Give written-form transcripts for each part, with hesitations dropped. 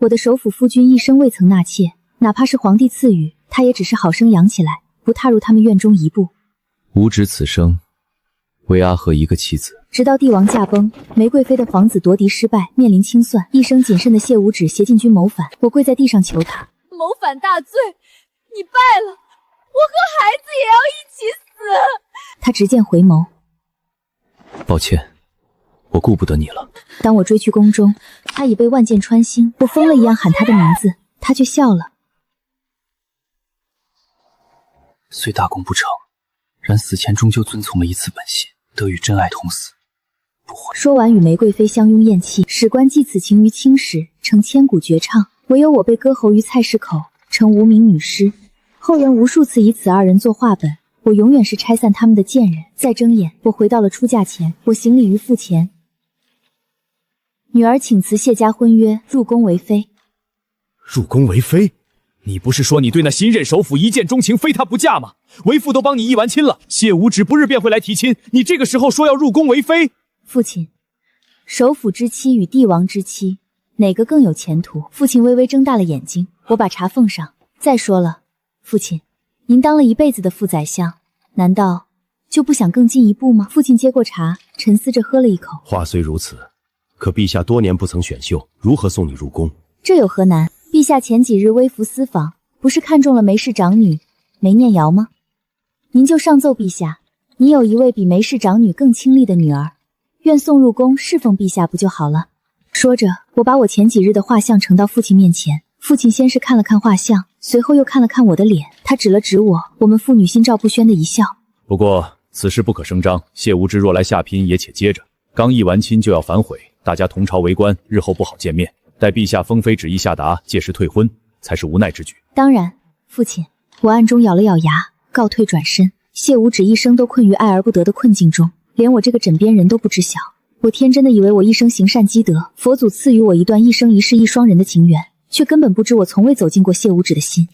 我的首辅夫君一生未曾纳妾，哪怕是皇帝赐予，他也只是好生养起来，不踏入他们院中一步。吾侄此生为阿和一个妻子。直到帝王驾崩，玫瑰妃的皇子夺嫡失败，面临清算，一生谨慎的谢无止挟禁军谋反，我跪在地上求他：谋反大罪，你败了，我和孩子也要一起死。他直剑回眸：抱歉，我顾不得你了。当我追去宫中，他已被万箭穿心，我疯了一样喊他的名字，他却笑了。虽大功不成，然死前终究遵从了一次本心，得与真爱同死。不悔。说完，与玫瑰妃相拥咽气。史官寄此情于青史，成千古绝唱。唯有我被割喉于菜市口，成无名女尸。后人无数次以此二人作画本，我永远是拆散他们的贱人。再睁眼，我回到了出嫁前，我行礼于父前。女儿请辞谢家婚约，入宫为妃。入宫为妃？你不是说你对那新任首辅一见钟情，非他不嫁吗？为父都帮你议完亲了，谢无止不日便会来提亲，你这个时候说要入宫为妃？父亲，首辅之妻与帝王之妻，哪个更有前途？父亲微微睁大了眼睛，我把茶奉上。再说了，父亲，您当了一辈子的副宰相，难道就不想更进一步吗？父亲接过茶，沉思着喝了一口。话虽如此，可陛下多年不曾选秀，如何送你入宫？这有何难？陛下前几日微服私访，不是看中了梅氏长女梅念瑶吗？您就上奏陛下，您有一位比梅氏长女更清丽的女儿，愿送入宫侍奉陛下不就好了？说着，我把我前几日的画像呈到父亲面前。父亲先是看了看画像，随后又看了看我的脸，他指了指我，我们父女心照不宣的一笑。不过此事不可声张，谢无之若来下姘也且接着，刚议完亲就要反悔，大家同朝为官，日后不好见面。待陛下封妃旨意下达，届时退婚才是无奈之举。当然，父亲，我暗中咬了咬牙，告退转身。谢无止一生都困于爱而不得的困境中，连我这个枕边人都不知晓。我天真的以为我一生行善积德，佛祖赐予我一段一生一世一双人的情缘，却根本不知我从未走进过谢无止的心。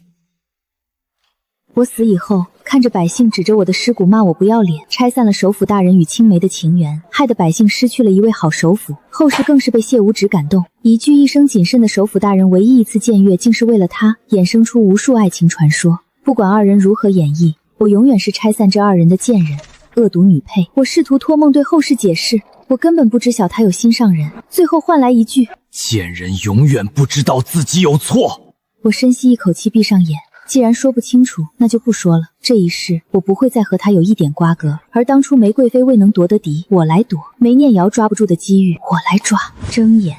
我死以后，看着百姓指着我的尸骨骂我不要脸，拆散了首辅大人与青梅的情缘，害得百姓失去了一位好首辅。后世更是被谢无止感动，一句一生谨慎的首辅大人唯一一次僭越，竟是为了他，衍生出无数爱情传说。不管二人如何演绎，我永远是拆散这二人的贱人，恶毒女配。我试图托梦对后世解释，我根本不知晓他有心上人，最后换来一句：贱人永远不知道自己有错。我深吸一口气，闭上眼。既然说不清楚，那就不说了。这一世，我不会再和他有一点瓜葛。而当初玫瑰妃未能夺得嫡，我来夺；梅念瑶抓不住的机遇，我来抓。睁眼，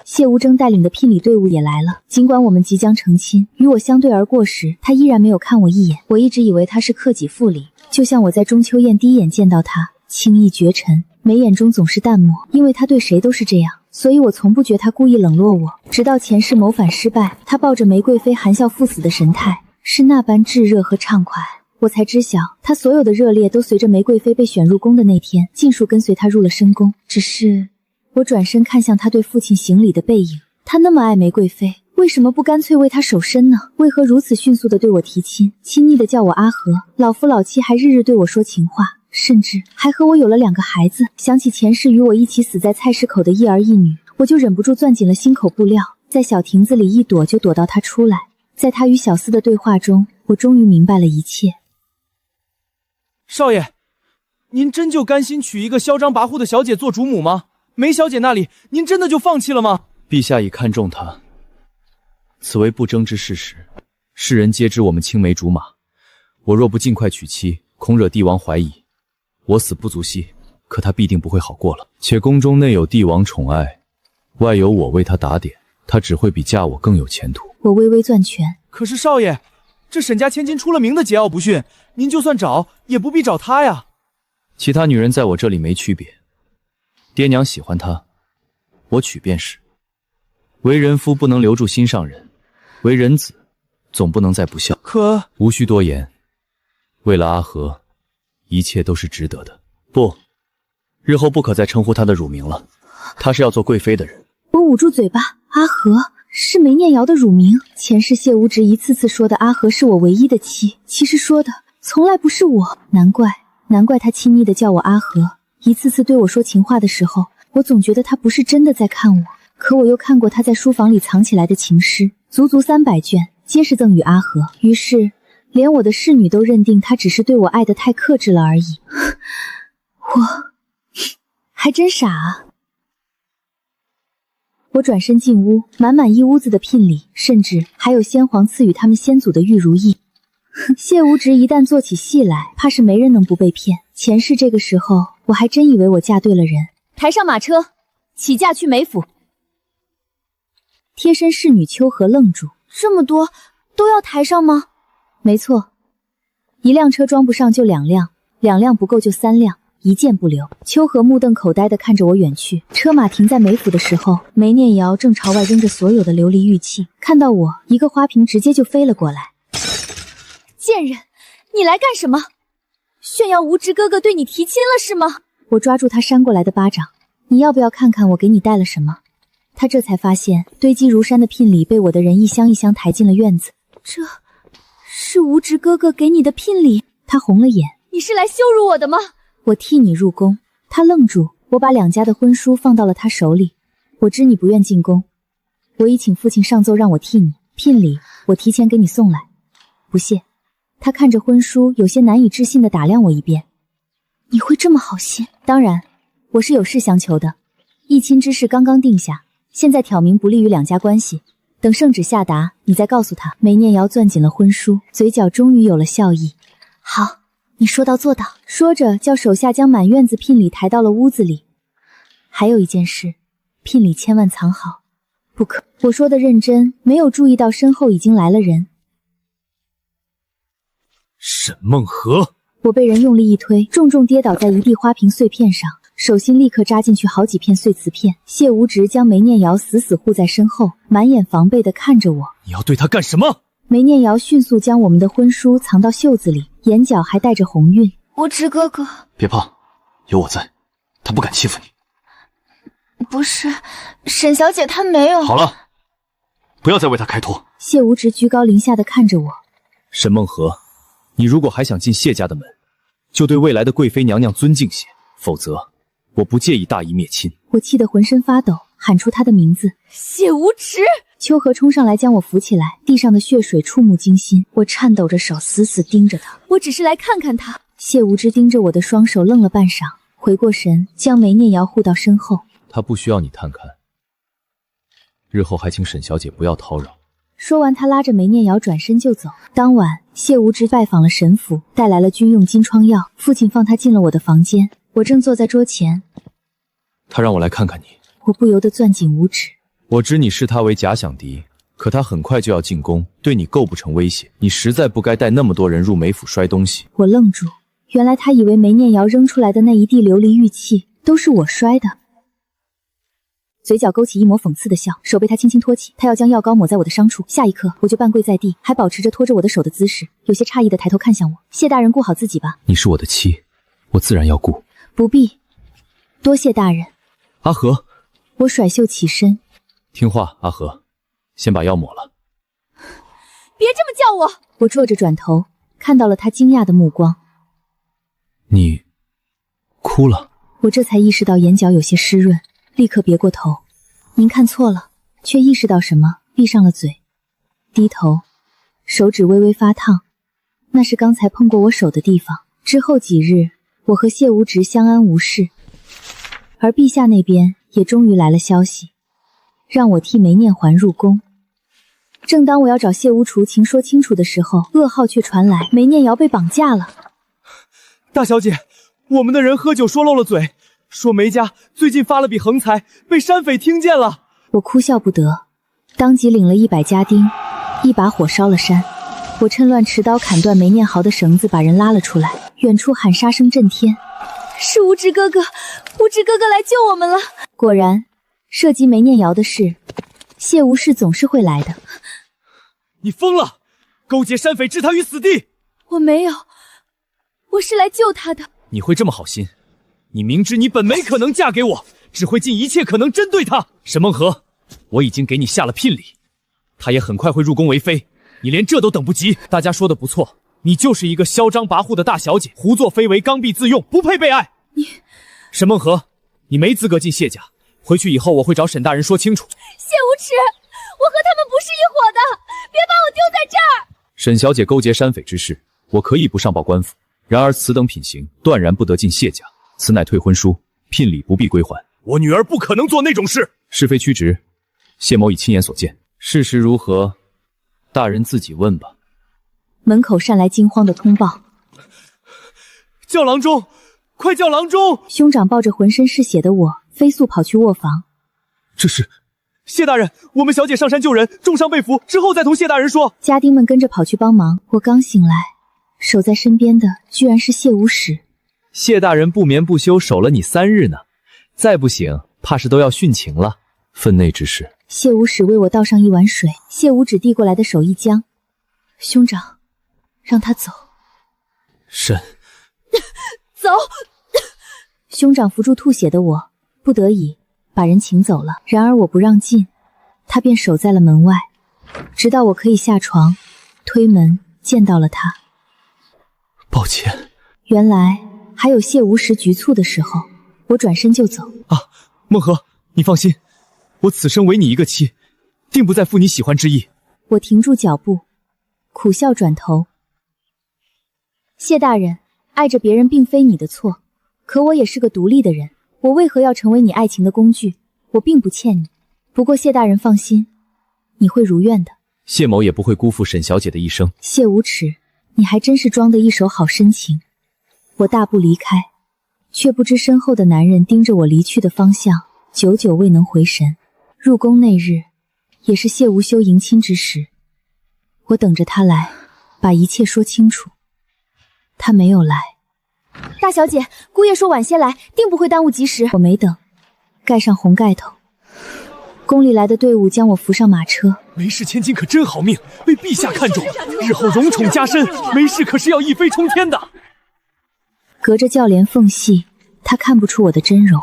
谢无争带领的聘礼队伍也来了。尽管我们即将成亲，与我相对而过时，他依然没有看我一眼。我一直以为他是克己复礼，就像我在中秋宴第一眼见到他，轻易绝尘，眉眼中总是淡漠，因为他对谁都是这样。所以我从不觉他故意冷落我，直到前世谋反失败，他抱着玫瑰妃含笑赴死的神态是那般炙热和畅快，我才知晓他所有的热烈都随着玫瑰妃被选入宫的那天尽数跟随他入了深宫。只是我转身看向他对父亲行礼的背影，他那么爱玫瑰妃，为什么不干脆为他守身呢？为何如此迅速地对我提亲，亲昵地叫我阿和，老夫老妻还日日对我说情话，甚至还和我有了2个孩子。想起前世与我一起死在菜市口的一儿一女，我就忍不住攥紧了心口布料，在小亭子里一躲就躲到他出来。在他与小厮的对话中，我终于明白了一切。少爷，您真就甘心娶一个嚣张跋扈的小姐做主母吗？梅小姐那里，您真的就放弃了吗？陛下已看中她，此为不争之事实，世人皆知我们青梅竹马。我若不尽快娶妻，恐惹帝王怀疑。我死不足惜，可他必定不会好过了。且宫中内有帝王宠爱，外有我为他打点，他只会比嫁我更有前途。我微微攥拳。可是少爷，这沈家千金出了名的桀骜不驯，您就算找也不必找她呀。其他女人在我这里没区别，爹娘喜欢她，我娶便是。为人夫不能留住心上人，为人子总不能再不孝。可无需多言，为了阿和，一切都是值得的。不，日后不可再称呼她的乳名了，她是要做贵妃的人。我捂住嘴巴，阿和是梅念瑶的乳名。前世谢无直一次次说的阿和是我唯一的妻，其实说的从来不是我。难怪他亲昵的叫我阿和，一次次对我说情话的时候，我总觉得他不是真的在看我。可我又看过他在书房里藏起来的情诗，足足300卷，皆是赠与阿和。于是，连我的侍女都认定他只是对我爱得太克制了而已。我还真傻啊！我转身进屋，满满一屋子的聘礼，甚至还有先皇赐予他们先祖的玉如意。谢无直一旦做起戏来，怕是没人能不被骗。前世这个时候，我还真以为我嫁对了人。抬上马车，起驾去梅府。贴身侍女秋荷愣住，这么多都要抬上吗？没错，一辆车装不上就2辆，2辆不够就3辆，一件不留。秋荷目瞪口呆地看着我远去。车马停在梅府的时候，梅念瑶正朝外扔着所有的琉璃玉器，看到我，一个花瓶直接就飞了过来。贱人，你来干什么？炫耀无知哥哥对你提亲了是吗？我抓住他扇过来的巴掌，你要不要看看我给你带了什么？他这才发现堆积如山的聘礼被我的人一箱一箱抬进了院子。这是无知哥哥给你的聘礼？他红了眼。你是来羞辱我的吗？我替你入宫。他愣住，我把2家的婚书放到了他手里。我知你不愿进宫，我已请父亲上奏让我替你。聘礼我提前给你送来。不谢。他看着婚书，有些难以置信地打量我一遍。你会这么好心？当然，我是有事相求的。议亲之事刚刚定下，现在挑明不利于2家关系。等圣旨下达，你再告诉他。梅念瑶攥紧了婚书，嘴角终于有了笑意。好，你说到做到。说着，叫手下将满院子聘礼抬到了屋子里。还有一件事，聘礼千万藏好，不可。我说的认真，没有注意到身后已经来了人。沈梦河，我被人用力一推，重重跌倒在一地花瓶碎片上，手心立刻扎进去好几片碎瓷片。谢无直将梅念瑶死死护在身后，满眼防备地看着我。你要对他干什么？梅念瑶迅速将我们的婚书藏到袖子里，眼角还带着红晕。无知哥哥，别怕，有我在，他不敢欺负你。不是，沈小姐她没有。好了，不要再为他开脱。谢无直居高临下地看着我。沈梦河，你如果还想进谢家的门，就对未来的贵妃娘娘尊敬些，否则我不介意大义灭亲。我气得浑身发抖，喊出他的名字。谢无直。秋荷冲上来将我扶起来，地上的血水触目惊心。我颤抖着手死死盯着他。我只是来看看他。谢无知盯着我的双手愣了半晌，回过神，将梅念瑶护到身后。他不需要你探看，日后还请沈小姐不要叨扰。说完，他拉着梅念瑶转身就走。当晚，谢无直拜访了沈府，带来了军用金疮药。父亲放他进了我的房间，我正坐在桌前。他让我来看看你，我不由得攥紧五指。我知你视他为假想敌，可他很快就要进宫，对你构不成威胁。你实在不该带那么多人入梅府摔东西。我愣住，原来他以为梅念瑶扔出来的那一地琉璃玉器都是我摔的。嘴角勾起一抹讽刺的笑，手被他轻轻托起，他要将药膏抹在我的伤处。下一刻，我就半跪在地，还保持着拖着我的手的姿势，有些诧异的抬头看向我。谢大人顾好自己吧。你是我的妻，我自然要顾。不必，多谢大人。阿和，我甩袖起身。听话，阿和，先把药抹了。别这么叫我。我坐着转头，看到了他惊讶的目光。你哭了？我这才意识到眼角有些湿润，立刻别过头。您看错了，却意识到什么，闭上了嘴，低头，手指微微发烫，那是刚才碰过我手的地方。之后几日，我和谢无直相安无事，而陛下那边也终于来了消息，让我替梅念环入宫。正当我要找谢无除情说清楚的时候，噩耗却传来，梅念瑶被绑架了。大小姐，我们的人喝酒说漏了嘴，说梅家最近发了笔横财，被山匪听见了。我哭笑不得，当即领了100家丁，一把火烧了山。我趁乱持刀砍断梅念豪的绳子，把人拉了出来。远处喊杀声震天，是无知哥哥，无知哥哥来救我们了。果然，涉及梅念瑶的事，谢无事总是会来的。你疯了，勾结山匪置他于死地。我没有，我是来救他的。你会这么好心？你明知你本没可能嫁给我，只会尽一切可能针对他。沈梦河，我已经给你下了聘礼，他也很快会入宫为妃，你连这都等不及。大家说的不错，你就是一个嚣张跋扈的大小姐，胡作非为，刚愎自用，不配被爱。你，沈梦河，你没资格进谢家，回去以后我会找沈大人说清楚。谢无耻，我和他们不是一伙的，别把我丢在这儿！沈小姐勾结山匪之事，我可以不上报官府，然而此等品行断然不得进谢家，此乃退婚书，聘礼不必归还。我女儿不可能做那种事。是非曲直，谢某已亲眼所见，事实如何，大人自己问吧。门口传来惊慌的通报：叫郎中，快叫郎中！兄长抱着浑身是血的我，飞速跑去卧房。这是谢大人，我们小姐上山救人，重伤被俘，之后再同谢大人说。家丁们跟着跑去帮忙。我刚醒来，守在身边的居然是谢无耻。谢大人不眠不休守了你3日呢，再不醒，怕是都要殉情了。分内之事，谢无耻为我倒上一碗水，谢无止递过来的手一僵。兄长，让他走。沈，走！兄长扶住吐血的我，不得已把人请走了。然而我不让进，他便守在了门外，直到我可以下床，推门见到了他。抱歉。原来还有谢无时局促的时候，我转身就走。孟和，你放心，我此生唯你一个妻，定不再负你喜欢之意。我停住脚步，苦笑转头。谢大人，爱着别人并非你的错，可我也是个独立的人，我为何要成为你爱情的工具？我并不欠你。不过谢大人放心，你会如愿的。谢某也不会辜负沈小姐的一生。谢无耻，你还真是装得一手好深情。我大步离开，却不知身后的男人盯着我离去的方向，久久未能回神。入宫那日，也是谢无休迎亲之时，我等着他来，把一切说清楚。他没有来。大小姐，姑爷说晚些来，定不会耽误吉时。我没等，盖上红盖头。宫里来的队伍将我扶上马车。梅氏千金可真好命，被陛下看中，日后荣宠加身，梅氏可是要一飞冲天的。隔着轿帘缝隙，他看不出我的真容。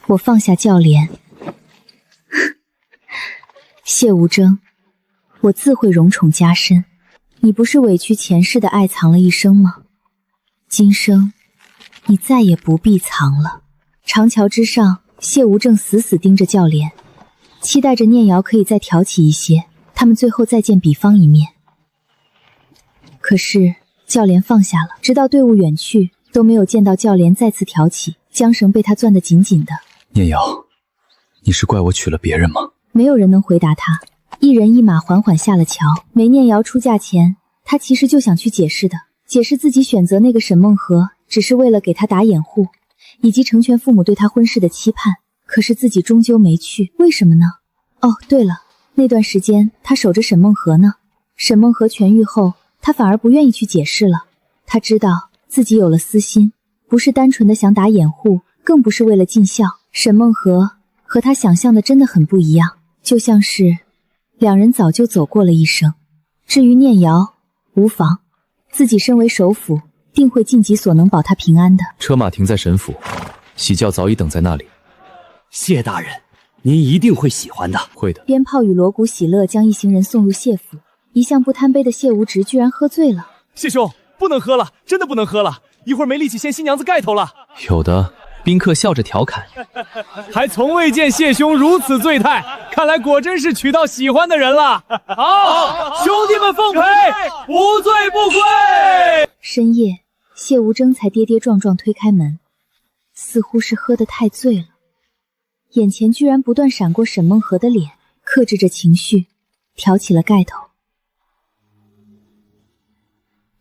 我放下轿帘。谢无争，我自会荣宠加身。你不是委屈前世的爱藏了一生吗？今生你再也不必藏了。长桥之上，谢无正死死盯着轿帘，期待着念瑶可以再挑起一些，他们最后再见比方一面。可是轿帘放下了，直到队伍远去，都没有见到轿帘再次挑起，缰绳被他攥得紧紧的。念瑶，你是怪我娶了别人吗？没有人能回答他。一人一马缓缓下了桥。梅念瑶出嫁前，他其实就想去解释的，解释自己选择那个沈梦河只是为了给他打掩护，以及成全父母对他婚事的期盼。可是自己终究没去，为什么呢？哦，对了，那段时间他守着沈梦河呢。沈梦河痊愈后，他反而不愿意去解释了。他知道自己有了私心，不是单纯的想打掩护，更不是为了尽孝。沈梦河和他想象的真的很不一样，就像是两人早就走过了一生。至于念瑶，无妨，自己身为首辅，定会尽己所能保他平安的。车马停在沈府，喜轿早已等在那里。谢大人，您一定会喜欢的。会的。鞭炮与锣鼓喜乐将一行人送入谢府，一向不贪杯的谢无直居然喝醉了。谢兄，不能喝了，真的不能喝了，一会儿没力气掀新娘子盖头了。有的。宾客笑着调侃，还从未见谢兄如此醉态，看来果真是娶到喜欢的人了。好，兄弟们奉陪，无醉不归。深夜，谢无争才跌跌撞撞推开门，似乎是喝得太醉了，眼前居然不断闪过沈梦河的脸，克制着情绪，挑起了盖头。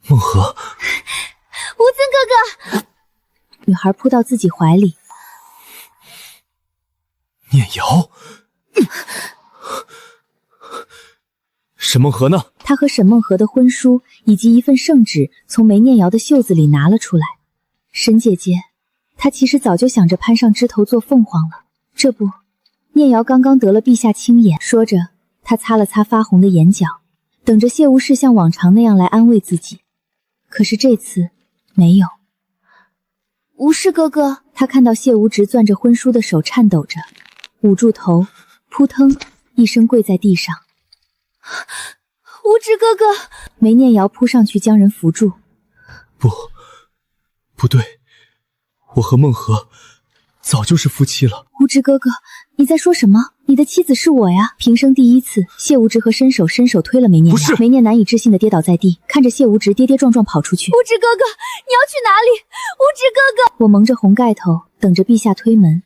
梦河，无尊哥哥。女孩扑到自己怀里。念瑶，沈梦河呢？他和沈梦河的婚书以及一份圣旨从梅念瑶的袖子里拿了出来。沈姐姐，她其实早就想着攀上枝头做凤凰了。这不，念瑶刚刚得了陛下青眼。说着，她擦了擦发红的眼角，等着谢无事像往常那样来安慰自己。可是这次没有。无事哥哥，他看到谢无直攥着婚书的手颤抖着，捂住头，扑腾一声跪在地上。无直哥哥，梅念瑶扑上去将人扶住。不对，我和梦河早就是夫妻了。无职哥哥，你在说什么？你的妻子是我呀！平生第一次，谢无职和伸手推了梅念瑶，不是梅念难以置信的跌倒在地，看着谢无职跌跌撞撞跑出去。无职哥哥，你要去哪里？无职哥哥，我蒙着红盖头，等着陛下推门，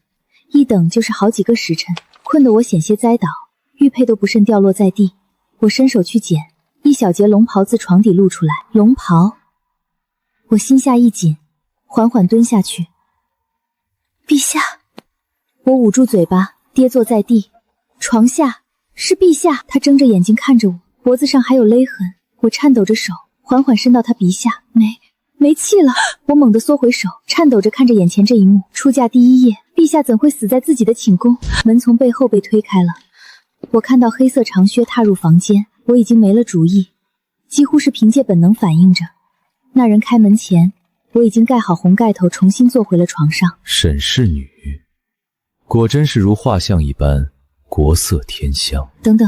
一等就是好几个时辰，困得我险些栽倒，玉佩都不慎掉落在地。我伸手去捡，一小截龙袍自床底露出来。龙袍，我心下一紧，缓缓蹲下去。陛下，我捂住嘴巴，跌坐在地。床下是陛下，他睁着眼睛看着我，脖子上还有勒痕。我颤抖着手，缓缓伸到他鼻下，没气了。我猛地缩回手，颤抖着看着眼前这一幕。出嫁第一夜，陛下怎会死在自己的寝宫？门从背后被推开了，我看到黑色长靴踏入房间。我已经没了主意，几乎是凭借本能反应着。那人开门前，我已经盖好红盖头，重新坐回了床上。沈氏女，果真是如画像一般，国色天香。等等，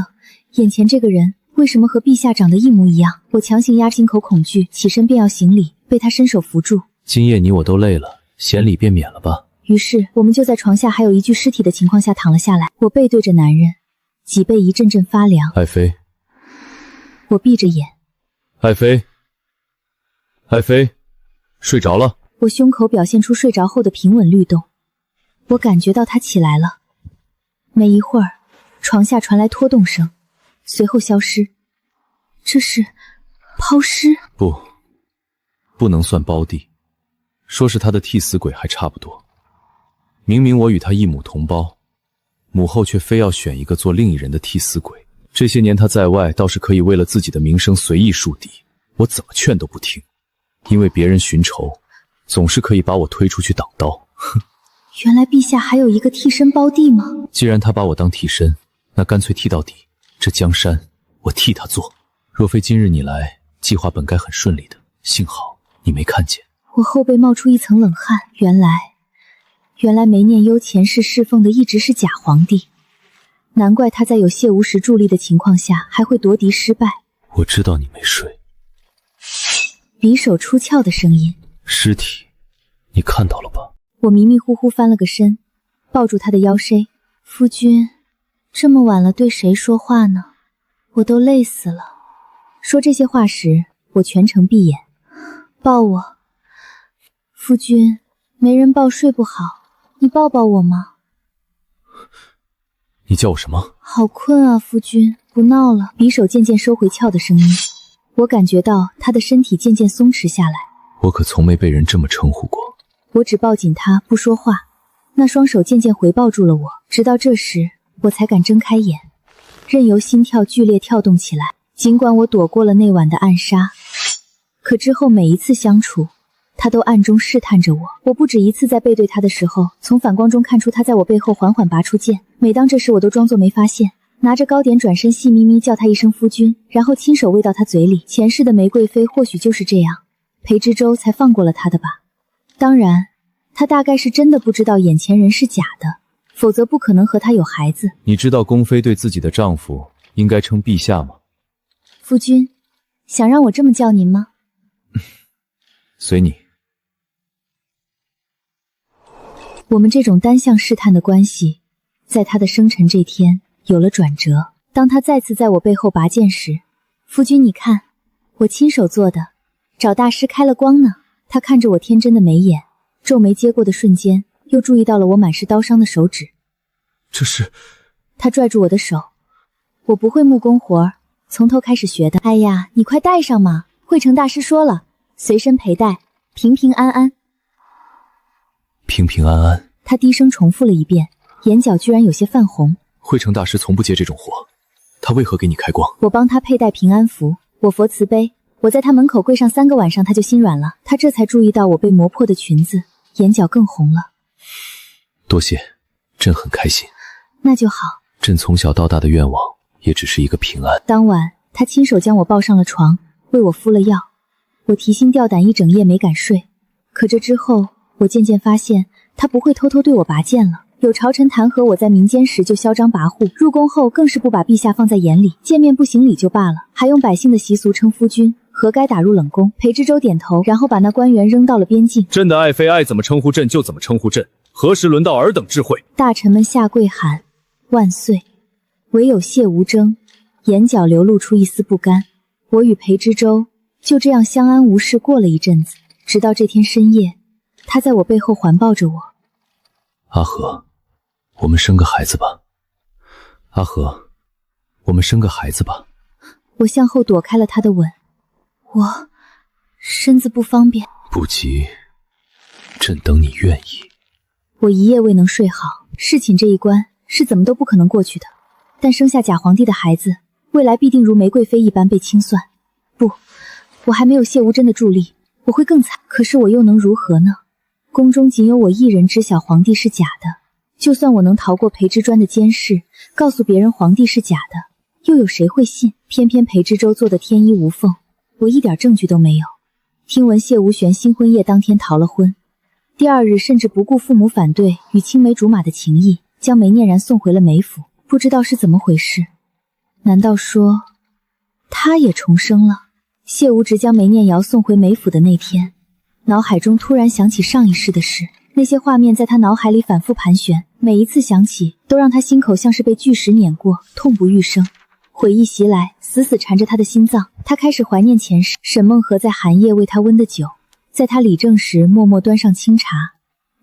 眼前这个人为什么和陛下长得一模一样？我强行压心口恐惧，起身便要行礼，被他伸手扶住。今夜你我都累了，显礼便免了吧。于是我们就在床下还有一具尸体的情况下躺了下来。我背对着男人，脊背一阵阵发凉。爱妃，我闭着眼。爱妃，爱妃，睡着了。我胸口表现出睡着后的平稳律动。我感觉到他起来了。没一会儿，床下传来拖动声，随后消失。这是抛尸？不能算胞弟，说是他的替死鬼还差不多。明明我与他一母同胞，母后却非要选一个做另一人的替死鬼。这些年他在外倒是可以为了自己的名声随意树敌，我怎么劝都不听，因为别人寻仇，总是可以把我推出去挡刀。哼，原来陛下还有一个替身胞弟吗？既然他把我当替身，那干脆替到底。这江山我替他做。若非今日你来，计划本该很顺利的，幸好你没看见。我后背冒出一层冷汗。原来梅念幽前世侍奉的一直是假皇帝，难怪他在有谢无时助力的情况下还会夺嫡失败。我知道你没睡。匕首出鞘的声音。尸体你看到了吧？我迷迷糊糊翻了个身，抱住他的腰身。夫君，这么晚了对谁说话呢？我都累死了。说这些话时，我全程闭眼。抱我。夫君，没人抱睡不好，你抱抱我吗？你叫我什么？好困啊，夫君，不闹了。匕首渐渐收回鞘的声音，我感觉到他的身体渐渐松弛下来。我可从没被人这么称呼过。我只抱紧他，不说话。那双手渐渐回抱住了我，直到这时，我才敢睁开眼，任由心跳剧烈跳动起来。尽管我躲过了那晚的暗杀，可之后每一次相处，他都暗中试探着我。我不止一次在背对他的时候，从反光中看出他在我背后缓缓拔出剑。每当这时，我都装作没发现，拿着糕点转身，细咪咪叫他一声夫君，然后亲手喂到他嘴里。前世的玫瑰妃或许就是这样，裴之舟才放过了他的吧。当然，他大概是真的不知道眼前人是假的，否则不可能和他有孩子。你知道宫妃对自己的丈夫应该称陛下吗？夫君，想让我这么叫您吗？随你。我们这种单向试探的关系，在他的生辰这天有了转折。当他再次在我背后拔剑时，夫君你看，我亲手做的，找大师开了光呢。他看着我天真的眉眼，皱眉接过的瞬间，又注意到了我满是刀伤的手指。这是……他拽住我的手，我不会木工活，从头开始学的。哎呀，你快戴上嘛！惠成大师说了，随身佩戴，平平安安。平平安安。他低声重复了一遍，眼角居然有些泛红。惠成大师从不接这种活，他为何给你开光？我帮他佩戴平安符，我佛慈悲，我在他门口跪上3个晚上，他就心软了。他这才注意到我被磨破的裙子，眼角更红了。多谢，朕很开心。那就好。朕从小到大的愿望也只是一个平安。当晚，他亲手将我抱上了床，为我敷了药。我提心吊胆，一整夜没敢睡。可这之后，我渐渐发现，他不会偷偷对我拔剑了。有朝臣弹劾我在民间时就嚣张跋扈，入宫后更是不把陛下放在眼里，见面不行礼就罢了，还用百姓的习俗称夫君，何该打入冷宫？裴之舟点头，然后把那官员扔到了边境。朕的爱妃爱怎么称呼朕就怎么称呼朕，何时轮到尔等智慧？大臣们下跪喊万岁，唯有谢无争眼角流露出一丝不甘。我与裴之舟就这样相安无事过了一阵子，直到这天深夜，他在我背后环抱着我。阿和，我们生个孩子吧。阿和，我们生个孩子吧。我向后躲开了他的吻，我身子不方便。不急，朕等你愿意。我一夜未能睡好，侍寝这一关是怎么都不可能过去的。但生下假皇帝的孩子，未来必定如玫瑰妃一般被清算。不，我还没有谢无真的助力，我会更惨。可是我又能如何呢？宫中仅有我一人知晓皇帝是假的，就算我能逃过裴之专的监视，告诉别人皇帝是假的，又有谁会信？偏偏裴之舟做的天衣无缝，我一点证据都没有。听闻谢无玄新婚夜当天逃了婚，第二日甚至不顾父母反对与青梅竹马的情谊，将梅念然送回了梅府。不知道是怎么回事，难道说他也重生了？谢无直将梅念瑶送回梅府的那天，脑海中突然想起上一世的事，那些画面在他脑海里反复盘旋，每一次想起都让他心口像是被巨石碾过，痛不欲生。悔意袭来，死死缠着他的心脏。他开始怀念前世，沈梦河在寒夜为他温的酒，在他理政时默默端上清茶，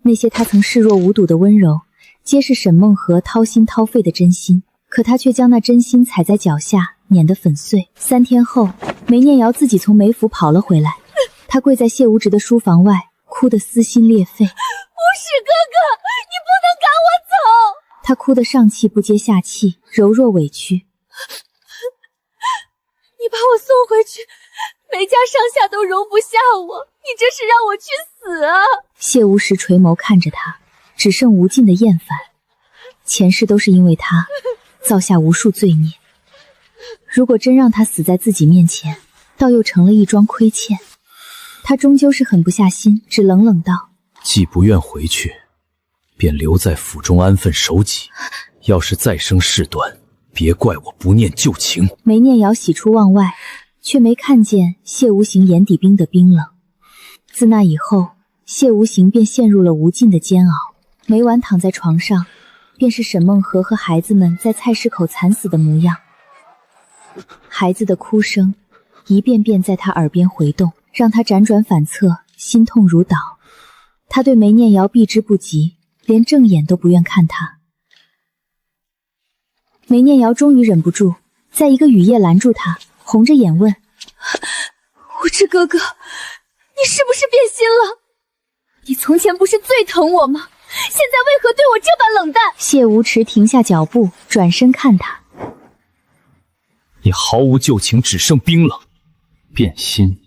那些他曾视若无睹的温柔，皆是沈梦河掏心掏肺的真心。可他却将那真心踩在脚下，碾得粉碎。3天后，梅念瑶自己从梅府跑了回来，她跪在谢无直的书房外，哭得撕心裂肺。无使哥哥，你不能赶我走！她哭得上气不接下气，柔弱委屈。你把我送回去，梅家上下都容不下我，你这是让我去死啊！谢无时垂眸看着他，只剩无尽的厌烦。前世都是因为他造下无数罪孽，如果真让他死在自己面前，倒又成了一桩亏欠。他终究是狠不下心，只冷冷道：既不愿回去，便留在府中安分守己。要是再生事端，别怪我不念旧情。梅念瑶喜出望外，却没看见谢无形眼底冰的冰冷。自那以后，谢无形便陷入了无尽的煎熬，每晚躺在床上，便是沈梦河和孩子们在菜市口惨死的模样。孩子的哭声一遍遍在他耳边回动，让他辗转反侧，心痛如捣。他对梅念瑶避之不及，连正眼都不愿看他。梅念瑶终于忍不住，在一个雨夜拦住他，红着眼问：无知哥哥，你是不是变心了？你从前不是最疼我吗？现在为何对我这般冷淡？谢无迟停下脚步，转身看他：你毫无旧情，只剩冰冷。变心？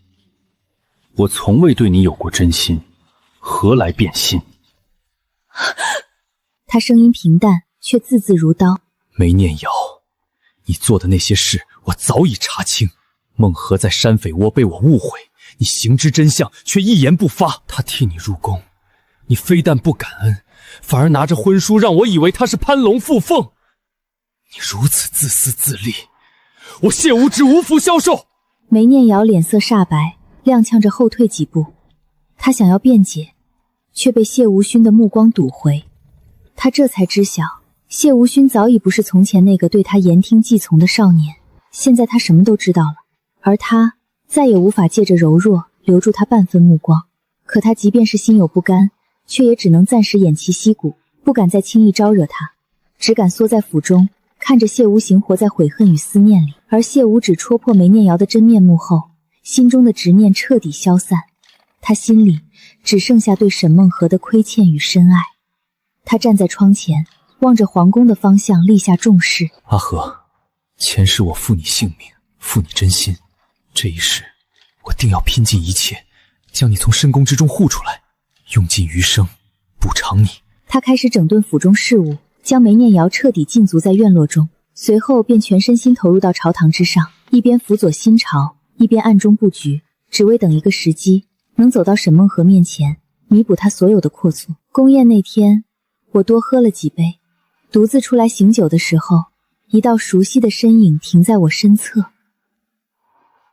我从未对你有过真心，何来变心？他声音平淡，却字字如刀。梅念瑶，你做的那些事我早已查清。孟河在山匪窝被我误会，你行知真相却一言不发。他替你入宫，你非但不感恩，反而拿着婚书让我以为他是攀龙附凤。你如此自私自利，我谢无直无福消受。梅念瑶脸色煞白，踉跄着后退几步。他想要辩解，却被谢无勋的目光堵回。他这才知晓，谢无勋早已不是从前那个对他言听计从的少年，现在他什么都知道了，而他再也无法借着柔弱留住他半分目光。可他即便是心有不甘，却也只能暂时偃旗息鼓，不敢再轻易招惹他，只敢缩在府中，看着谢无形活在悔恨与思念里。而谢无止戳破梅念瑶的真面目后，心中的执念彻底消散，他心里只剩下对沈梦河的亏欠与深爱。他站在窗前，望着皇宫的方向，立下重誓：阿和，前世我负你性命，负你真心，这一世我定要拼尽一切，将你从深宫之中护出来，用尽余生补偿你。他开始整顿府中事务，将梅念瑶彻底禁足在院落中，随后便全身心投入到朝堂之上，一边辅佐新朝，一边暗中布局，只为等一个时机，能走到沈梦河面前，弥补他所有的过错。宫宴那天，我多喝了几杯，独自出来醒酒的时候，一道熟悉的身影停在我身侧，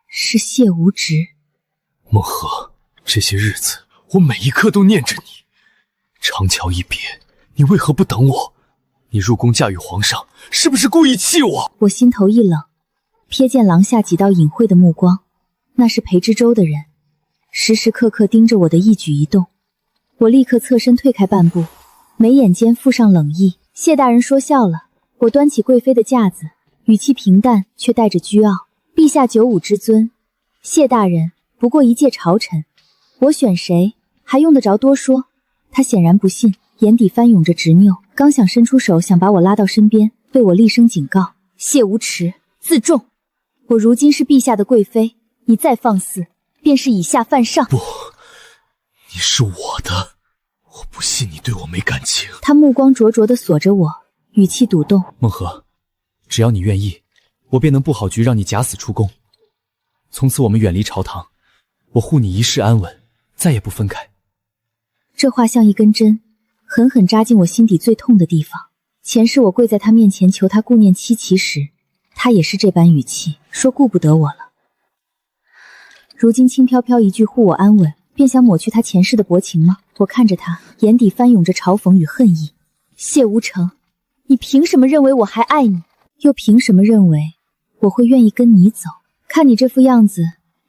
是谢无直。梦河，这些日子我每一刻都念着你，长桥一别，你为何不等我？你入宫驾驭皇上，是不是故意气我？我心头一冷，瞥见廊下几道隐晦的目光，那是裴之舟的人，时时刻刻盯着我的一举一动。我立刻侧身退开半步，眉眼间附上冷意。谢大人说笑了。我端起贵妃的架子，语气平淡却带着倨傲。陛下95之尊，谢大人不过一介朝臣，我选谁还用得着多说？他显然不信，眼底翻涌着执拗，刚想伸出手想把我拉到身边，被我厉声警告：谢无耻，自重！我如今是陛下的贵妃，你再放肆，便是以下犯上。不，你是我的，我不信你对我没感情。他目光灼灼地锁着我，语气笃动：孟和，只要你愿意，我便能布好局让你假死出宫。从此我们远离朝堂，我护你一世安稳，再也不分开。这话像一根针，狠狠扎进我心底最痛的地方。前世我跪在他面前求他顾念戚齐时，他也是这般语气，说顾不得我了。如今轻飘飘一句护我安稳，便想抹去他前世的薄情吗？我看着他，眼底翻涌着嘲讽与恨意。谢无成，你凭什么认为我还爱你？又凭什么认为我会愿意跟你走？看你这副样子，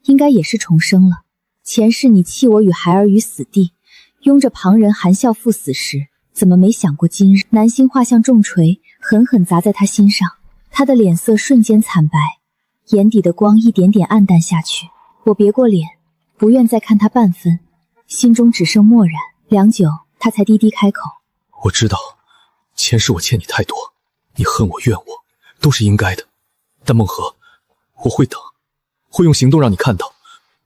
应该也是重生了。前世你弃我与孩儿于死地，拥着旁人含笑赴死时，怎么没想过今日？南星画像重锤，狠狠砸在他心上。他的脸色瞬间惨白，眼底的光一点点暗淡下去。我别过脸，不愿再看他半分，心中只剩漠然。良久，他才低低开口：我知道，前世我欠你太多，你恨我怨我，都是应该的。但孟和，我会等，会用行动让你看到，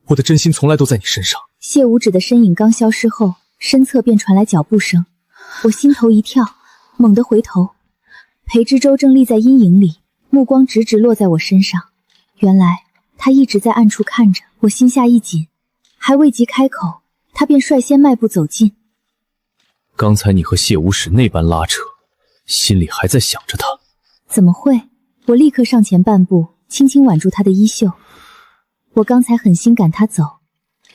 我的真心从来都在你身上。谢无止的身影刚消失后，身侧便传来脚步声。我心头一跳，猛地回头，裴之舟正立在阴影里，目光直直落在我身上。原来他一直在暗处看着我，心下一紧，还未及开口，他便率先迈步走近。刚才你和谢无耻那般拉扯，心里还在想着他？怎么会？我立刻上前半步，轻轻挽住他的衣袖。我刚才狠心赶他走，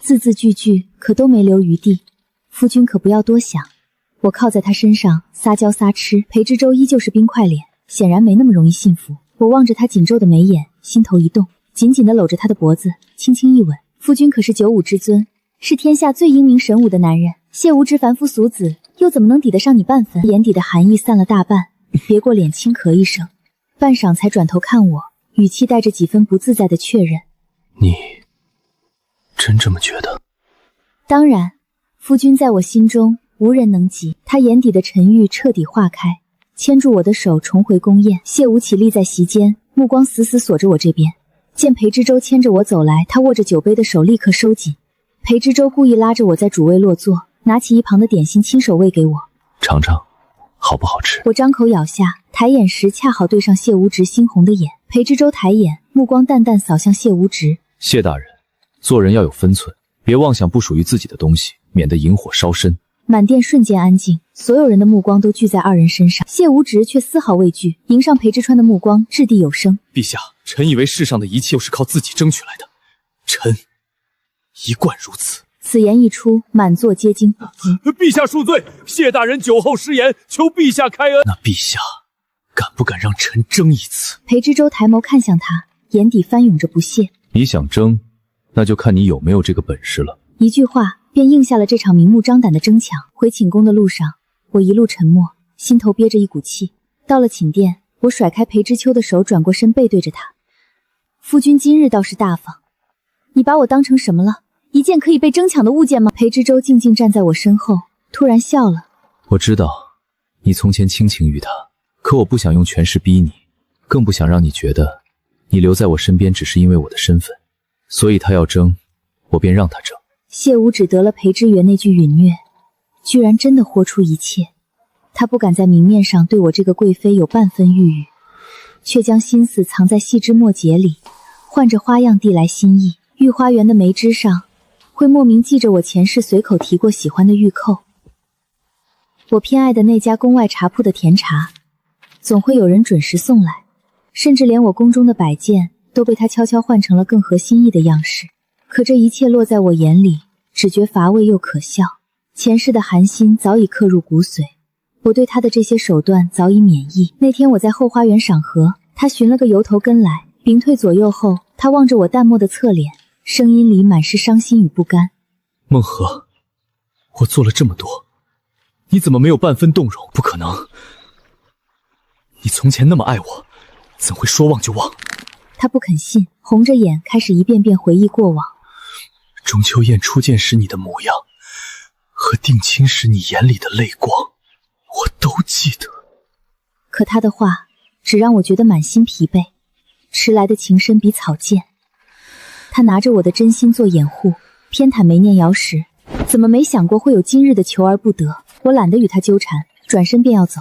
字字句句可都没留余地，夫君可不要多想。我靠在他身上撒娇撒痴，裴之舟依旧是冰块脸，显然没那么容易信服。我望着他紧皱的眉眼，心头一动，紧紧地搂着他的脖子，轻轻一吻。夫君可是95之尊，是天下最英明神武的男人，谢无之凡夫俗子，又怎么能抵得上你半分？眼底的寒意散了大半，别过脸轻咳一声，半晌才转头看我，语气带着几分不自在的确认：你真这么觉得？当然，夫君在我心中无人能及。他眼底的沉郁彻底化开，牵住我的手重回宫宴。谢无起立在席间，目光死死锁着我这边。见裴之舟牵着我走来，他握着酒杯的手立刻收紧。裴之舟故意拉着我在主位落座，拿起一旁的点心亲手喂给我。尝尝好不好吃？我张口咬下，抬眼时恰好对上谢无直猩红的眼。裴之舟抬眼，目光淡淡扫向谢无直。谢大人，做人要有分寸，别妄想不属于自己的东西，免得引火烧身。满殿瞬间安静，所有人的目光都聚在二人身上，谢无直却丝毫畏惧，迎上裴之川的目光，掷地有声：陛下，臣以为世上的一切都是靠自己争取来的，臣一贯如此。此言一出，满座皆惊。陛下恕罪，谢大人酒后失言，求陛下开恩。那陛下敢不敢让臣争一次？裴之舟抬眸看向他，眼底翻涌着不屑。你想争，那就看你有没有这个本事了。一句话便应下了这场明目张胆的争抢。回寝宫的路上，我一路沉默，心头憋着一股气。到了寝殿，我甩开裴之秋的手，转过身背对着他：夫君今日倒是大方，你把我当成什么了？一件可以被争抢的物件吗？裴之舟静静站在我身后，突然笑了。我知道你从前倾情于他，可我不想用权势逼你，更不想让你觉得你留在我身边只是因为我的身份，所以他要争，我便让他争。谢无只得了裴之源那句允虐，居然真的豁出一切。他不敢在明面上对我这个贵妃有半分欲语，却将心思藏在细枝末节里，换着花样递来心意。御花园的梅枝上会莫名记着我前世随口提过喜欢的玉扣，我偏爱的那家宫外茶铺的甜茶总会有人准时送来，甚至连我宫中的摆件都被他悄悄换成了更合心意的样式。可这一切落在我眼里，只觉乏味又可笑。前世的寒心早已刻入骨髓，我对他的这些手段早已免疫。那天我在后花园赏荷，他寻了个由头跟来，屏退左右后，他望着我淡漠的侧脸，声音里满是伤心与不甘。梦河，我做了这么多，你怎么没有半分动容？不可能，你从前那么爱我，怎会说忘就忘？他不肯信，红着眼开始一遍遍回忆过往。中秋宴初见时你的模样，和定亲时你眼里的泪光，我都记得。可他的话只让我觉得满心疲惫，迟来的情深比草贱。他拿着我的真心做掩护，偏袒梅念瑶时，怎么没想过会有今日的求而不得？我懒得与他纠缠，转身便要走，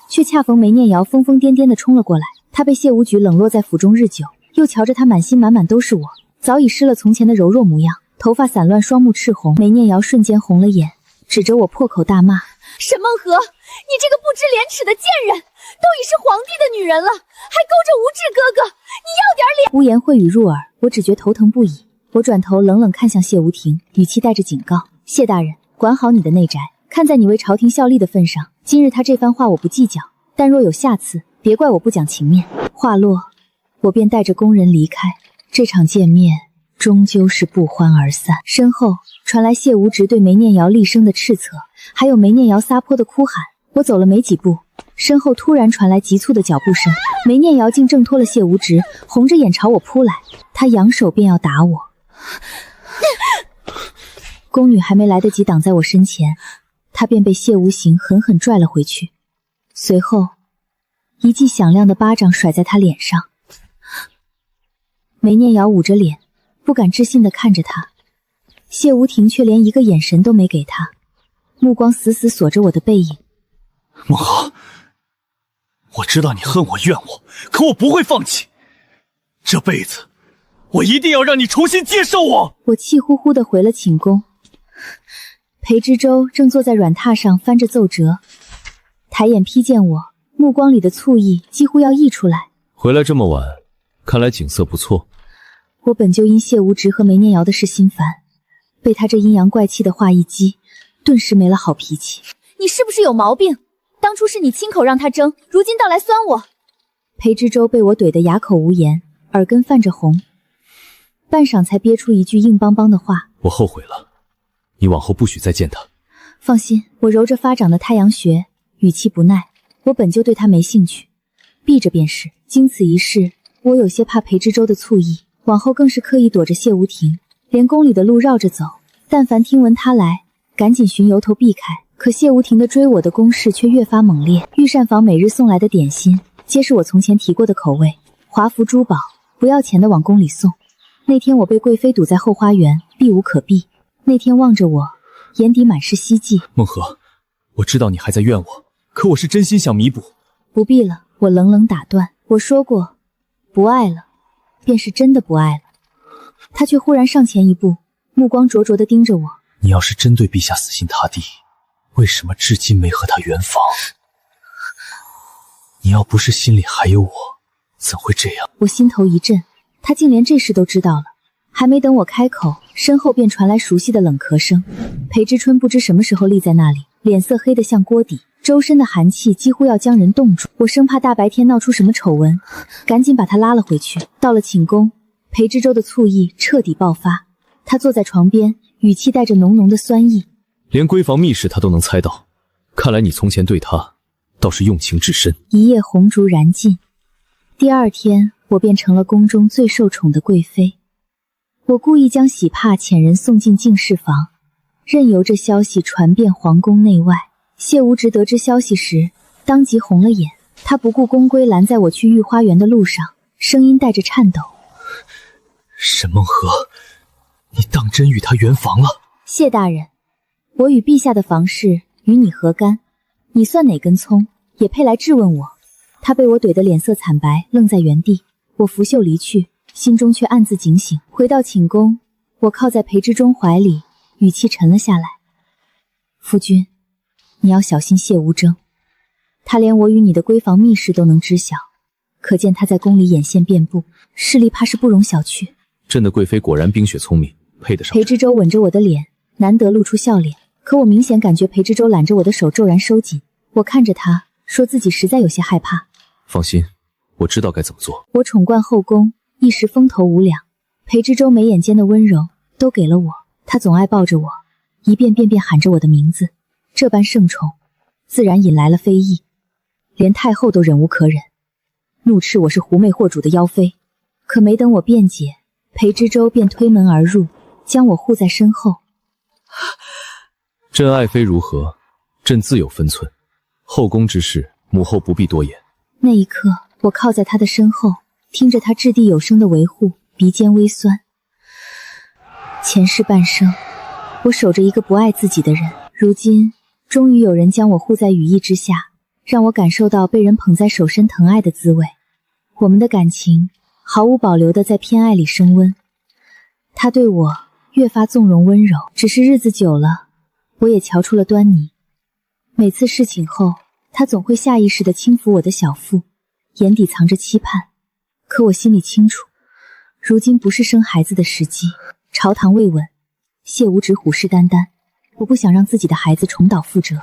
却恰逢梅念瑶疯疯癫癫地冲了过来。他被谢无举冷落在府中日久，又瞧着他满心满满都是我，早已失了从前的柔弱模样，头发散乱，双目赤红。梅念瑶瞬间红了眼，指着我破口大骂：沈梦河，你这个不知廉耻的贱人，都已是皇帝的女人了，还勾着无志哥哥，你要点脸！污言秽语入耳，我只觉头疼不已。我转头冷冷看向谢无庭，语气带着警告：谢大人，管好你的内宅，看在你为朝廷效力的份上，今日他这番话我不计较，但若有下次，别怪我不讲情面。话落，我便带着宫人离开。这场见面终究是不欢而散。身后传来谢无直对梅念瑶厉声的斥责，还有梅念瑶撒泼的哭喊。我走了没几步，身后突然传来急促的脚步声，梅念瑶竟挣脱了谢无直，红着眼朝我扑来，她扬手便要打我。宫女还没来得及挡在我身前，她便被谢无形狠狠拽了回去，随后一记响亮的巴掌甩在她脸上。梅念瑶捂着脸，不敢置信地看着他，谢无庭却连一个眼神都没给他，目光死死锁着我的背影。梦河，我知道你恨我怨我，可我不会放弃，这辈子我一定要让你重新接受我。我气呼呼地回了寝宫。裴之舟正坐在软榻上翻着奏折，抬眼瞥见我，目光里的醋意几乎要溢出来。回来这么晚，看来景色不错。我本就因谢无直和梅念瑶的事心烦，被他这阴阳怪气的话一激，顿时没了好脾气。你是不是有毛病？当初是你亲口让他争，如今倒来酸我。裴之舟被我怼得哑口无言，耳根泛着红，半晌才憋出一句硬邦邦的话：我后悔了，你往后不许再见他。放心，我揉着发长的太阳穴，语气不耐。我本就对他没兴趣，避着便是。经此一事，我有些怕裴之舟的醋意，往后更是刻意躲着谢无庭，连宫里的路绕着走，但凡听闻他来，赶紧寻由头避开。可谢无庭的追我的攻势却越发猛烈，御膳房每日送来的点心皆是我从前提过的口味，华服珠宝不要钱的往宫里送。那天我被贵妃堵在后花园，避无可避。那天望着我，眼底满是希冀。梦河，我知道你还在怨我，可我是真心想弥补。不必了，我冷冷打断。我说过，不爱了，便是真的不爱了。他却忽然上前一步，目光灼灼地盯着我。你要是真对陛下死心塌地，为什么至今没和他圆房？你要不是心里还有我，怎会这样？我心头一震，他竟连这事都知道了。还没等我开口，身后便传来熟悉的冷咳声。裴之春不知什么时候立在那里，脸色黑得像锅底，周身的寒气几乎要将人冻住。我生怕大白天闹出什么丑闻，赶紧把他拉了回去。到了寝宫，裴之舟的醋意彻底爆发，他坐在床边，语气带着浓浓的酸意。连闺房密室他都能猜到，看来你从前对他倒是用情至深。一夜红烛燃尽，第二天我便成了宫中最受宠的贵妃。我故意将喜帕遣人送进净室房，任由这消息传遍皇宫内外。谢无直得知消息时，当即红了眼，他不顾宫规拦在我去御花园的路上，声音带着颤抖：沈梦河，你当真与他圆房了？谢大人，我与陛下的房事与你何干？你算哪根葱，也配来质问我？他被我怼得脸色惨白，愣在原地。我拂袖离去，心中却暗自警醒。回到寝宫，我靠在裴之中怀里，语气沉了下来：夫君，你要小心谢无争，他连我与你的闺房密事都能知晓，可见他在宫里眼线遍布，势力怕是不容小觑。朕的贵妃果然冰雪聪明，配得上。裴之舟吻着我的脸，难得露出笑脸，可我明显感觉裴之舟揽着我的手骤然收紧。我看着他，说自己实在有些害怕。放心，我知道该怎么做。我宠冠后宫，一时风头无两，裴之舟眉眼间的温柔都给了我。他总爱抱着我，一遍遍喊着我的名字，这般盛宠，自然引来了非议，连太后都忍无可忍，怒斥我是狐媚惑主的妖妃。可没等我辩解，裴之舟便推门而入，将我护在身后。朕爱妃如何，朕自有分寸。后宫之事，母后不必多言。那一刻，我靠在他的身后，听着他掷地有声的维护，鼻尖微酸。前世半生，我守着一个不爱自己的人，如今终于有人将我护在羽翼之下，让我感受到被人捧在手心疼爱的滋味。我们的感情毫无保留地在偏爱里升温，他对我越发纵容温柔。只是日子久了，我也瞧出了端倪。每次侍寝后，他总会下意识地轻抚我的小腹，眼底藏着期盼。可我心里清楚，如今不是生孩子的时机。朝堂未稳，谢无止虎视眈眈，我不想让自己的孩子重蹈覆辙，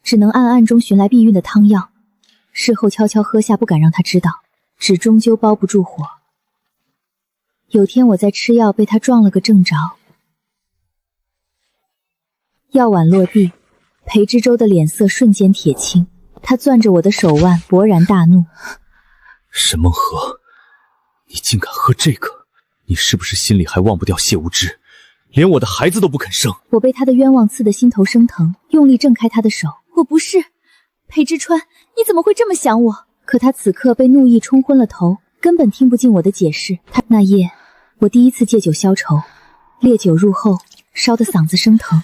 只能暗暗中寻来避孕的汤药，事后悄悄喝下，不敢让他知道，纸终究包不住火。有天我在吃药，被他撞了个正着，药碗落地，裴之舟的脸色瞬间铁青，他攥着我的手腕，勃然大怒。沈梦河，你竟敢喝这个？你是不是心里还忘不掉谢无知，连我的孩子都不肯生？我被他的冤枉刺得心头生疼，用力挣开他的手。我不是。裴之川，你怎么会这么想我？可他此刻被怒意冲昏了头，根本听不进我的解释。那夜，我第一次借酒消愁，烈酒入后，烧得嗓子生疼。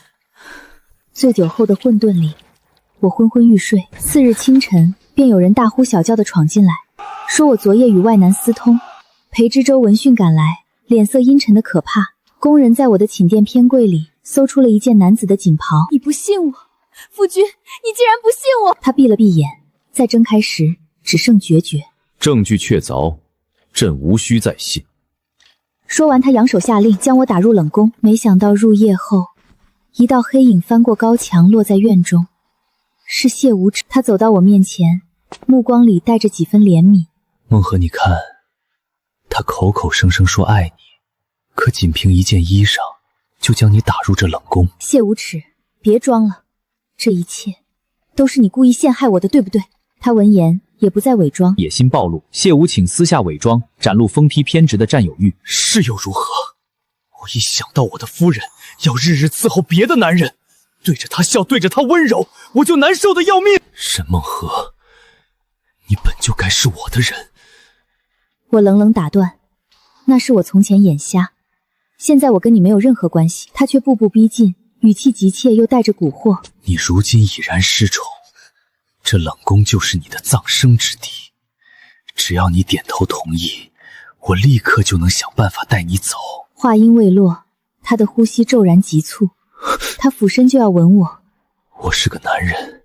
醉酒后的混沌里，我昏昏欲睡。次日清晨，便有人大呼小叫地闯进来，说我昨夜与外男私通。裴之舟闻讯赶来，脸色阴沉的可怕。工人在我的寝殿偏柜里搜出了一件男子的锦袍。你不信我，夫君，你竟然不信我！他闭了闭眼，再睁开时只剩决绝。证据确凿，朕无需再信。说完，他扬手下令将我打入冷宫。没想到入夜后，一道黑影翻过高墙，落在院中，是谢无止。他走到我面前，目光里带着几分怜悯。梦河，你看，他口口声声说爱你，可仅凭一件衣裳，就将你打入这冷宫。谢无耻，别装了，这一切都是你故意陷害我的，对不对？他闻言也不再伪装，野心暴露，谢无请私下伪装，展露疯批偏执的占有欲。是又如何？我一想到我的夫人要日日伺候别的男人，对着他笑，对着他温柔，我就难受的要命。沈梦河，你本就该是我的人。我冷冷打断，那是我从前眼瞎，现在我跟你没有任何关系。他却步步逼近，语气急切又带着蛊惑。你如今已然失宠，这冷宫就是你的葬身之地，只要你点头同意，我立刻就能想办法带你走。话音未落，他的呼吸骤然急促，他俯身就要吻我。我是个男人，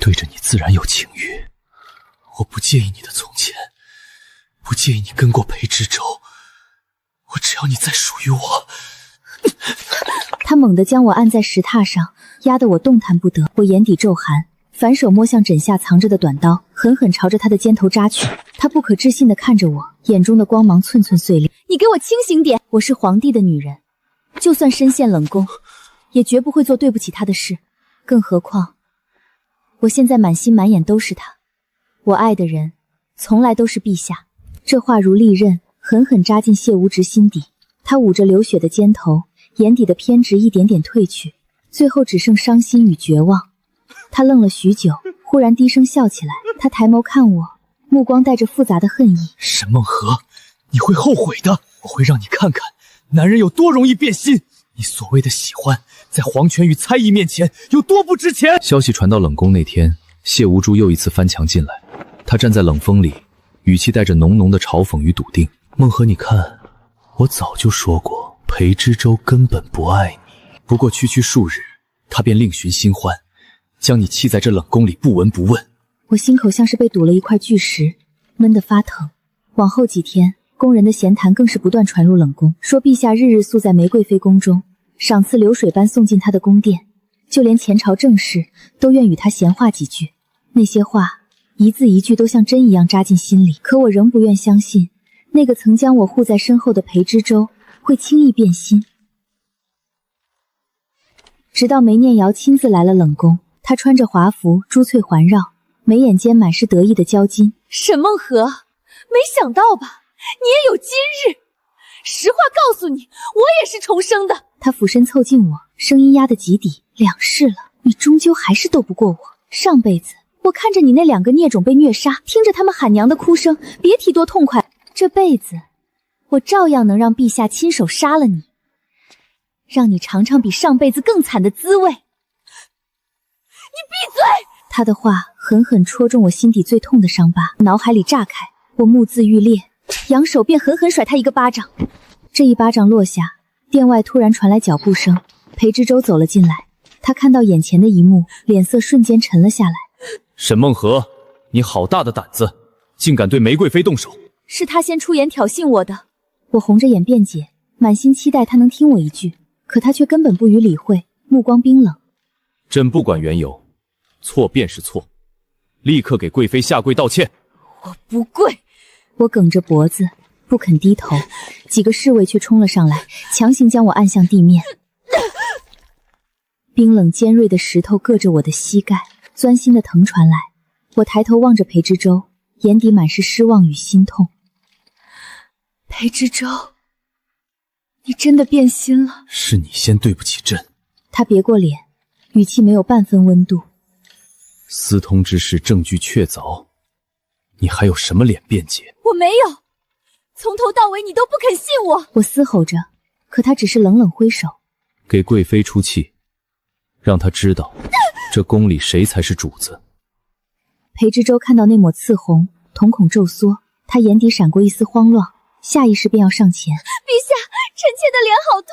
对着你自然有情欲，我不介意你的从前，不介意你跟过裴之舟，我只要你再属于我。他猛地将我按在石榻上，压得我动弹不得。我眼底骤寒，反手摸向枕下藏着的短刀，狠狠朝着他的肩头扎去。他不可置信地看着我，眼中的光芒寸寸碎裂。你给我清醒点！我是皇帝的女人，就算身陷冷宫，也绝不会做对不起他的事。更何况，我现在满心满眼都是他，我爱的人从来都是陛下。这话如利刃，狠狠扎进谢无直心底。他捂着流血的肩头，眼底的偏执一点点褪去，最后只剩伤心与绝望。他愣了许久，忽然低声笑起来。他抬眸看我，目光带着复杂的恨意。沈梦河，你会后悔的，我会让你看看男人有多容易变心。你所谓的喜欢，在皇权与猜疑面前有多不值钱。消息传到冷宫那天，谢无珠又一次翻墙进来，他站在冷风里，语气带着浓浓的嘲讽与笃定。梦河，你看，我早就说过，裴之舟根本不爱你，不过区区数日，他便另寻新欢，将你弃在这冷宫里不闻不问。我心口像是被堵了一块巨石，闷得发疼。往后几天，宫人的闲谈更是不断传入冷宫，说陛下日日宿在玫瑰妃宫中，赏赐流水般送进他的宫殿，就连前朝正室都愿与他闲话几句。那些话一字一句都像针一样扎进心里，可我仍不愿相信，那个曾将我护在身后的裴之舟会轻易变心。直到梅念瑶亲自来了冷宫，她穿着华服，珠翠环绕，眉眼间满是得意的娇矜。沈梦河，没想到吧，你也有今日。实话告诉你，我也是重生的。她俯身凑近我，声音压得极低。两世了，你终究还是斗不过我。上辈子我看着你那2个孽种被虐杀，听着他们喊娘的哭声，别提多痛快。这辈子我照样能让陛下亲手杀了你，让你尝尝比上辈子更惨的滋味。你闭嘴！他的话狠狠戳中我心底最痛的伤疤，脑海里炸开，我目眦欲裂，扬手便狠狠甩他一个巴掌。这一巴掌落下，殿外突然传来脚步声，裴之舟走了进来。他看到眼前的一幕，脸色瞬间沉了下来。沈梦河，你好大的胆子，竟敢对梅贵妃动手！是他先出言挑衅我的。我红着眼辩解，满心期待他能听我一句，可他却根本不予理会，目光冰冷。朕不管缘由，错便是错，立刻给贵妃下跪道歉。我不跪。我梗着脖子不肯低头，几个侍卫却冲了上来，强行将我按向地面。冰冷尖锐的石头硌着我的膝盖，钻心的疼传来。我抬头望着裴之舟，眼底满是失望与心痛。裴之舟，你真的变心了。是你先对不起朕。他别过脸，语气没有半分温度。私通之事证据确凿，你还有什么脸辩解？我没有，从头到尾你都不肯信我。我嘶吼着，可他只是冷冷挥手。给贵妃出气，让她知道这宫里谁才是主子。裴之舟看到那抹刺红，瞳孔骤缩，他眼底闪过一丝慌乱，下意识便要上前。陛下，臣妾的脸好痛，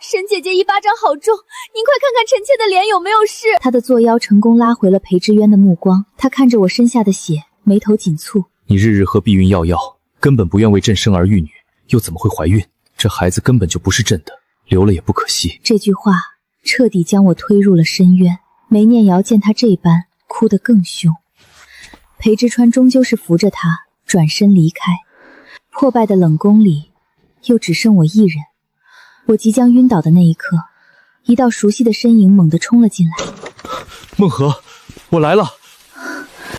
沈姐姐一巴掌好重，您快看看臣妾的脸有没有事。他的作妖成功拉回了裴之渊的目光，他看着我身下的血，眉头紧蹙。你日日喝避孕药，根本不愿为朕生儿育女，又怎么会怀孕？这孩子根本就不是朕的，留了也不可惜。这句话彻底将我推入了深渊。梅念瑶见他这般，哭得更凶。裴之川终究是扶着他转身离开。破败的冷宫里，又只剩我一人。我即将晕倒的那一刻，一道熟悉的身影猛地冲了进来。梦河，我来了。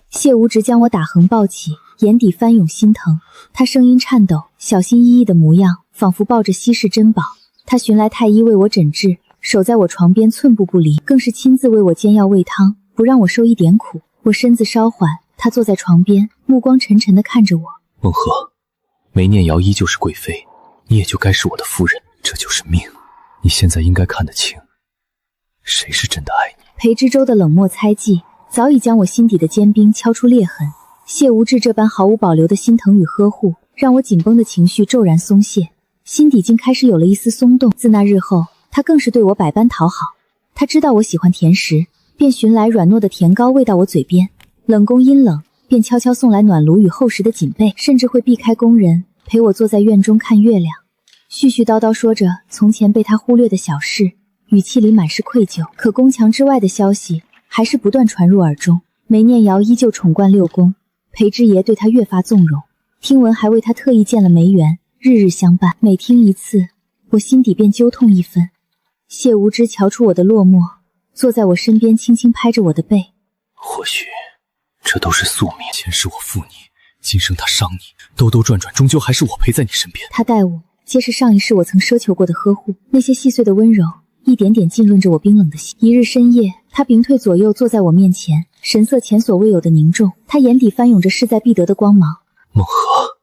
谢无直将我打横抱起，眼底翻涌心疼。他声音颤抖，小心翼翼的模样，仿佛抱着稀世珍宝。他寻来太医为我诊治，守在我床边寸步不离，更是亲自为我煎药喂汤，不让我受一点苦。我身子稍缓，他坐在床边，目光沉沉地看着我。梦河，梅念瑶依旧是贵妃，你也就该是我的夫人，这就是命。你现在应该看得清，谁是真的爱你。裴之舟的冷漠猜忌早已将我心底的坚冰敲出裂痕。谢无志这般毫无保留的心疼与呵护，让我紧绷的情绪骤然松懈，心底竟开始有了一丝松动。自那日后，他更是对我百般讨好。他知道我喜欢甜食，便寻来软糯的甜糕喂到我嘴边。冷宫阴冷，便悄悄送来暖炉与厚实的锦被，甚至会避开宫人，陪我坐在院中看月亮。絮絮叨叨说着从前被他忽略的小事，语气里满是愧疚。可宫墙之外的消息还是不断传入耳中。梅念瑶依旧宠冠六宫，裴之爷对她越发纵容，听闻还为她特意建了梅园，日日相伴。每听一次，我心底便揪痛一分。谢无知瞧出我的落寞，坐在我身边轻轻拍着我的背。或许这都是宿命，前世我负你，今生他伤你，兜兜转转，终究还是我陪在你身边。他待我皆是上一世我曾奢求过的呵护，那些细碎的温柔一点点浸润着我冰冷的心。一日深夜，他屏退左右坐在我面前，神色前所未有的凝重，他眼底翻涌着势在必得的光芒。梦河，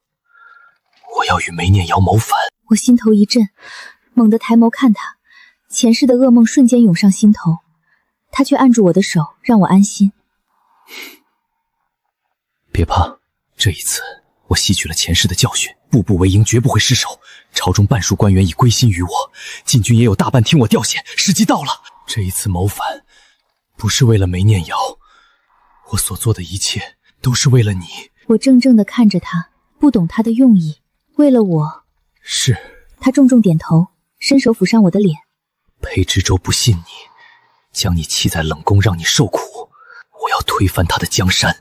我要与梅念瑶谋反。我心头一震，猛地抬眸看他，前世的噩梦瞬间涌上心头，他却按住我的手，让我安心。别怕，这一次我吸取了前世的教训，步步为营，绝不会失手。朝中半数官员已归心于我，禁军也有大半听我调遣，时机到了。这一次谋反，不是为了梅念瑶，我所做的一切都是为了你。我怔怔地看着他，不懂他的用意。为了我？是。他重重点头，伸手抚上我的脸。裴知州不信你，将你弃在冷宫，让你受苦。我要推翻他的江山，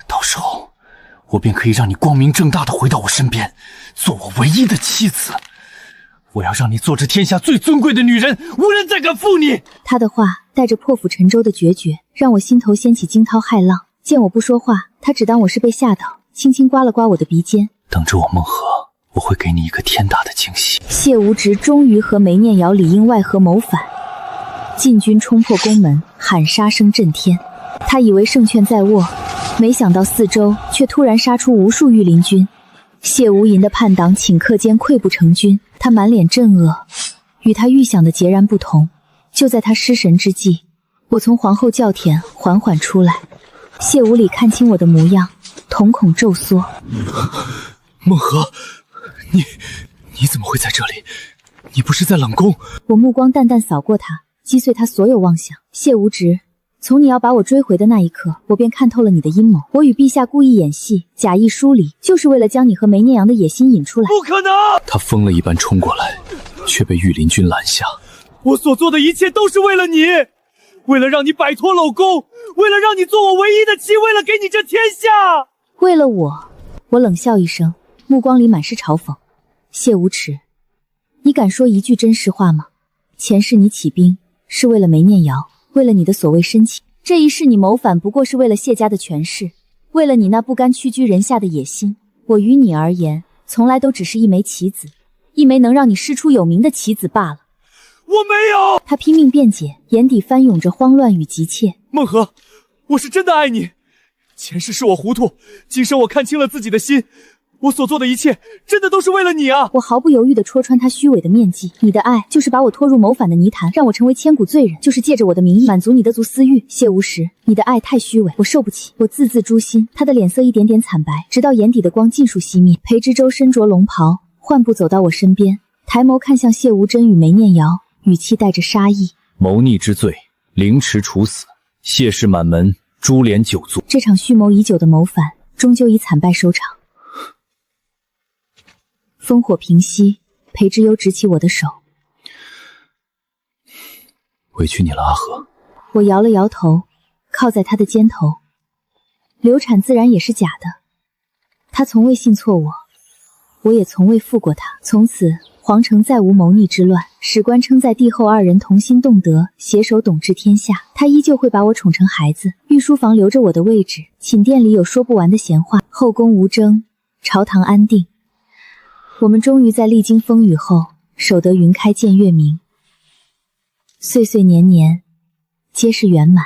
到时候我便可以让你光明正大的回到我身边，做我唯一的妻子。我要让你做这天下最尊贵的女人，无人再敢负你。他的话带着破釜沉舟的决绝，让我心头掀起惊涛骇浪。见我不说话，他只当我是被吓到，轻轻刮了刮我的鼻尖。等着我，孟和，我会给你一个天大的惊喜。谢无直终于和梅念瑶里应外合谋反，晋军冲破宫门，喊杀声震天。他以为胜券在握，没想到四周却突然杀出无数御林军。谢无垠的叛党顷刻间溃不成军，他满脸震愕，与他预想的截然不同。就在他失神之际，我从皇后轿田缓缓出来。谢无礼看清我的模样，瞳孔骤缩。孟和，你怎么会在这里？你不是在冷宫？我目光淡淡扫过他，击碎他所有妄想。谢无直，从你要把我追回的那一刻，我便看透了你的阴谋。我与陛下故意演戏，假意疏离，就是为了将你和梅念阳的野心引出来。不可能！他疯了一般冲过来，却被御林军拦下。我所做的一切都是为了你，为了让你摆脱冷宫，为了让你做我唯一的妻，为了给你这天下。为了我冷笑一声，目光里满是嘲讽。谢无耻，你敢说一句真实话吗？前世你起兵是为了梅念瑶，为了你的所谓深情，这一世你谋反不过是为了谢家的权势，为了你那不甘屈居人下的野心。我于你而言，从来都只是一枚棋子，一枚能让你师出有名的棋子罢了。我没有！他拼命辩解，眼底翻涌着慌乱与急切。孟和，我是真的爱你，前世是我糊涂，今生我看清了自己的心，我所做的一切真的都是为了你啊！我毫不犹豫地戳穿他虚伪的面具，你的爱就是把我拖入谋反的泥潭，让我成为千古罪人，就是借着我的名义满足你的足私欲。谢无时，你的爱太虚伪，我受不起，我字字诛心。他的脸色一点点惨白，直到眼底的光尽数熄灭。裴知州身着龙袍，缓步走到我身边，抬眸看向谢无真与梅念瑶，语气带着杀意。谋逆之罪，凌迟处死，谢氏满门株连9族。这场蓄谋已久的谋反，终究以惨败收场。烽火平息，裴之幽执起我的手。委屈你了，阿和。我摇了摇头，靠在他的肩头。流产自然也是假的，他从未信错我也从未负过他。从此皇城再无谋逆之乱，史官称在帝后二人同心动德，携手统治天下。他依旧会把我宠成孩子，御书房留着我的位置，寝殿里有说不完的闲话。后宫无争，朝堂安定。我们终于在历经风雨后，守得云开见月明。岁岁年年，皆是圆满。